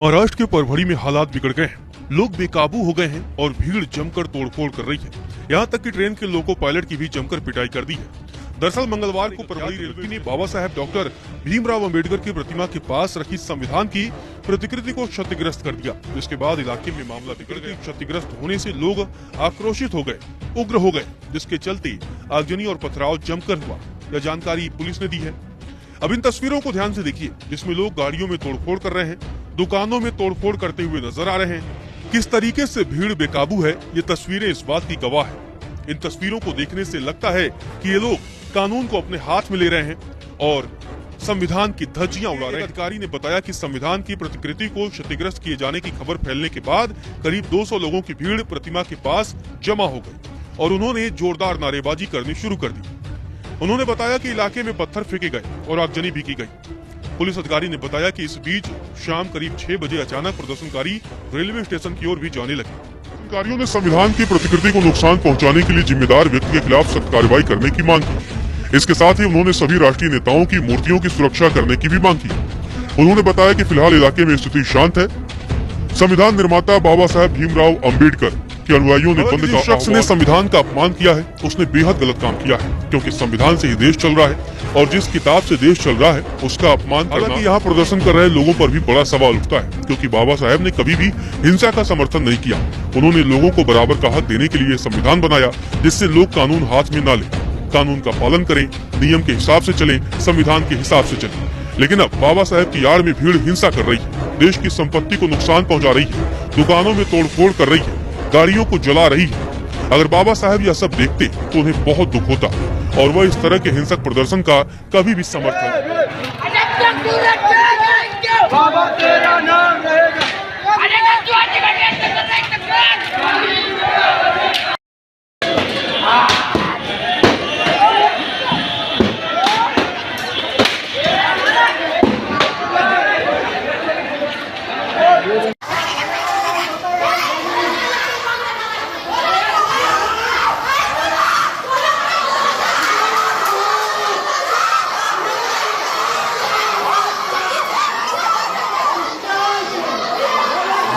महाराष्ट्र के परभणी में हालात बिगड़ गए हैं। लोग बेकाबू हो गए हैं और भीड़ जमकर तोड़फोड़ कर रही है। यहाँ तक कि ट्रेन के लोको पायलट की भी जमकर पिटाई कर दी है। दरअसल मंगलवार को परभणी रेलवे ने बाबा साहेब डॉक्टर भीमराव अंबेडकर की प्रतिमा के पास रखी संविधान की प्रतिकृति को क्षतिग्रस्त कर दिया। जिसके बाद इलाके में मामला बिगड़ गया। क्षतिग्रस्त होने से लोग आक्रोशित हो गए, उग्र हो गए, जिसके चलते आगजनी और पथराव जमकर हुआ। यह जानकारी पुलिस ने दी है। अब इन तस्वीरों को ध्यान से देखिए, जिसमें लोग गाड़ियों में तोड़फोड़ कर रहे हैं, दुकानों में तोड़फोड़ करते हुए नजर आ रहे हैं। किस तरीके से भीड़ बेकाबू है, ये तस्वीरें इस बात की गवाह है। इन तस्वीरों को देखने से लगता है कि ये लोग कानून को अपने हाथ में ले रहे हैं और संविधान की धज्जियां उड़ा रहे हैं। अधिकारी ने बताया कि संविधान की प्रतिकृति को क्षतिग्रस्त किए जाने की खबर फैलने के बाद करीब 200 लोगों की भीड़ प्रतिमा के पास जमा हो गई और उन्होंने जोरदार नारेबाजी करनी शुरू कर दी। उन्होंने बताया कि इलाके में पत्थर फेंके गए और आगजनी भी की गई। पुलिस अधिकारी ने बताया कि इस बीच शाम करीब 6 बजे अचानक प्रदर्शनकारी रेलवे स्टेशन की ओर भी जाने लगे। अधिकारियों ने संविधान की प्रतिकृति को नुकसान पहुंचाने के लिए जिम्मेदार व्यक्ति के खिलाफ सख्त कार्रवाई करने की मांग की। इसके साथ ही उन्होंने सभी राष्ट्रीय नेताओं की मूर्तियों की सुरक्षा करने की भी मांग की। उन्होंने बताया कि फिलहाल इलाके में स्थिति शांत है। संविधान निर्माता बाबा साहेब भीमराव अंबेडकर के अनुयायियों ने बंद का शख्स ने संविधान का अपमान किया है, उसने बेहद गलत काम किया है, क्योंकि संविधान से ही देश चल रहा है और जिस किताब से देश चल रहा है उसका अपमान करना। हालांकि यहाँ प्रदर्शन कर रहे लोगों पर भी बड़ा सवाल उठता है, क्योंकि बाबा साहेब ने कभी भी हिंसा का समर्थन नहीं किया। उन्होंने लोगों को बराबर का हक देने के लिए संविधान बनाया, जिससे लोग कानून हाथ में न ले, कानून का पालन करें, नियम के हिसाब से चले, संविधान के हिसाब से चले। लेकिन अब बाबा साहेब की आड़ में भीड़ हिंसा कर रही है, देश की संपत्ति को नुकसान पहुँचा रही है, दुकानों में तोड़फोड़ कर रही है, गाड़ियों को जला रही है। अगर बाबा साहब यह सब देखते तो उन्हें बहुत दुख होता और वह इस तरह के हिंसक प्रदर्शन का कभी भी समर्थन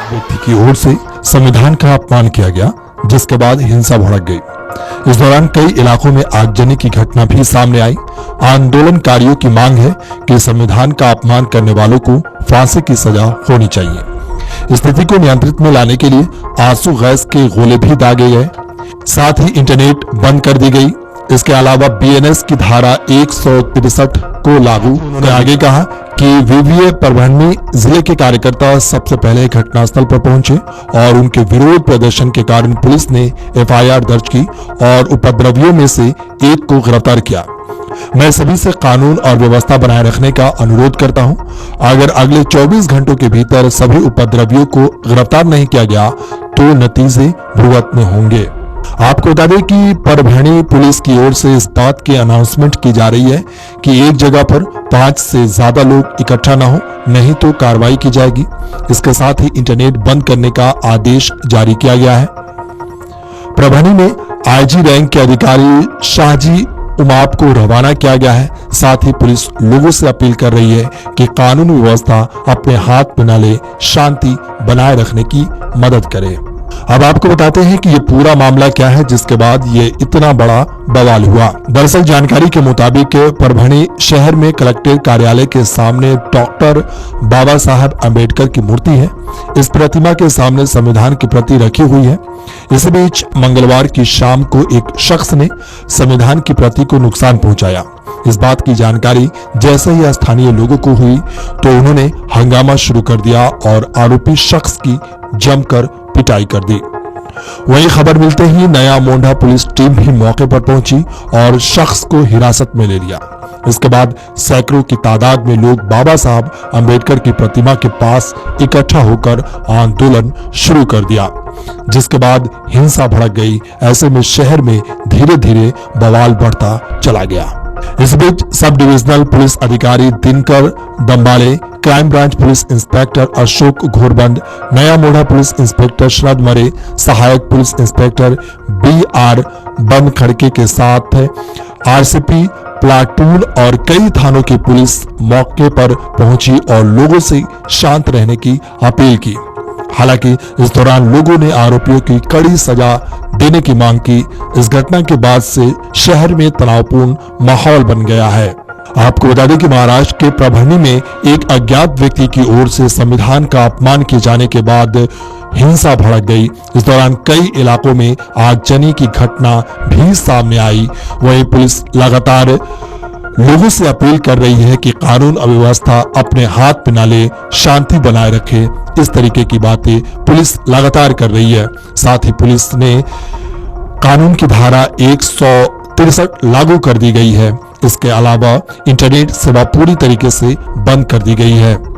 व्यक्ति की ओर से संविधान का अपमान किया गया, जिसके बाद हिंसा भड़क गई। इस दौरान कई इलाकों में आगजनी की घटना भी सामने आई। आंदोलनकारियों की मांग है कि संविधान का अपमान करने वालों को फांसी की सजा होनी चाहिए। स्थिति को नियंत्रित में लाने के लिए आंसू गैस के गोले भी दागे गए, साथ ही इंटरनेट बंद कर दी गई। इसके अलावा बीएनएस की धारा 163 को लागू। उन्होंने आगे कहा कि वीवीए परभणी जिले के कार्यकर्ता सबसे पहले घटनास्थल पर पहुंचे और उनके विरोध प्रदर्शन के कारण पुलिस ने एफआईआर दर्ज की और उपद्रवियों में से एक को गिरफ्तार किया। मैं सभी से कानून और व्यवस्था बनाए रखने का अनुरोध करता हूं। अगर अगले 24 घंटों के भीतर सभी उपद्रवियों को गिरफ्तार नहीं किया गया तो नतीजे भुगतने होंगे। आपको बता दें कि परभणी पुलिस की ओर से इस बात की अनाउंसमेंट की जा रही है कि एक जगह पर 5 से ज्यादा लोग इकट्ठा न हो, नहीं तो कार्रवाई की जाएगी। इसके साथ ही इंटरनेट बंद करने का आदेश जारी किया गया है। परभणी में आईजी रैंक के अधिकारी शाहजी उमाप को रवाना किया गया है। साथ ही पुलिस लोगों से अपील कर रही है कि कानून व्यवस्था अपने हाथ में न ले, शांति बनाए रखने की मदद करे। अब आपको बताते हैं कि ये पूरा मामला क्या है, जिसके बाद ये इतना बड़ा बवाल हुआ। दरअसल जानकारी के मुताबिक परभणी शहर में कलेक्टर कार्यालय के सामने डॉक्टर बाबा साहब अंबेडकर की मूर्ति है। इस प्रतिमा के सामने संविधान की प्रति रखी हुई है। इसी बीच मंगलवार की शाम को एक शख्स ने संविधान की प्रति को नुकसान पहुंचाया। इस बात की जानकारी जैसे ही स्थानीय लोगों को हुई तो उन्होंने हंगामा शुरू कर दिया और आरोपी शख्स की जमकर पिटाई कर दी। वहीं खबर मिलते ही नया मोंढा पुलिस टीम भी मौके पर पहुंची और शख्स को हिरासत में ले लिया। इसके बाद सैकड़ों की तादाद में लोग बाबा साहब अंबेडकर की प्रतिमा के पास इकट्ठा होकर आंदोलन शुरू कर दिया, जिसके बाद हिंसा भड़क गई। ऐसे में शहर में धीरे धीरे बवाल बढ़ता चला गया। इस बीच सब डिविजनल पुलिस अधिकारी Dinkar Dambale, crime branch police inspector Ashok Ghorband, नया मोड़ा पुलिस इंस्पेक्टर शरद मरे, सहायक पुलिस इंस्पेक्टर BR बंद खड़के के साथ RCP प्लाटून और कई थानों की पुलिस मौके पर पहुंची और लोगों से शांत रहने की अपील की। हालांकि इस दौरान लोगों ने आरोपियों की कड़ी सजा देने की मांग की। इस घटना के बाद से शहर में तनावपूर्ण माहौल बन गया है। आपको बता दें कि महाराष्ट्र के प्रभरनी में एक अज्ञात व्यक्ति की ओर से संविधान का अपमान किए जाने के बाद हिंसा भड़क गई। इस दौरान कई इलाकों में आगजनी की घटना भी सामने आई। वहीं पुलिस लगातार लोगों से अपील कर रही है कि कानून और व्यवस्था अपने हाथ में न ले, शांति बनाए रखे। इस तरीके की बातें पुलिस लगातार कर रही है। साथ ही पुलिस ने कानून की धारा 163 लागू कर दी गई है। इसके अलावा इंटरनेट सेवा पूरी तरीके से बंद कर दी गई है।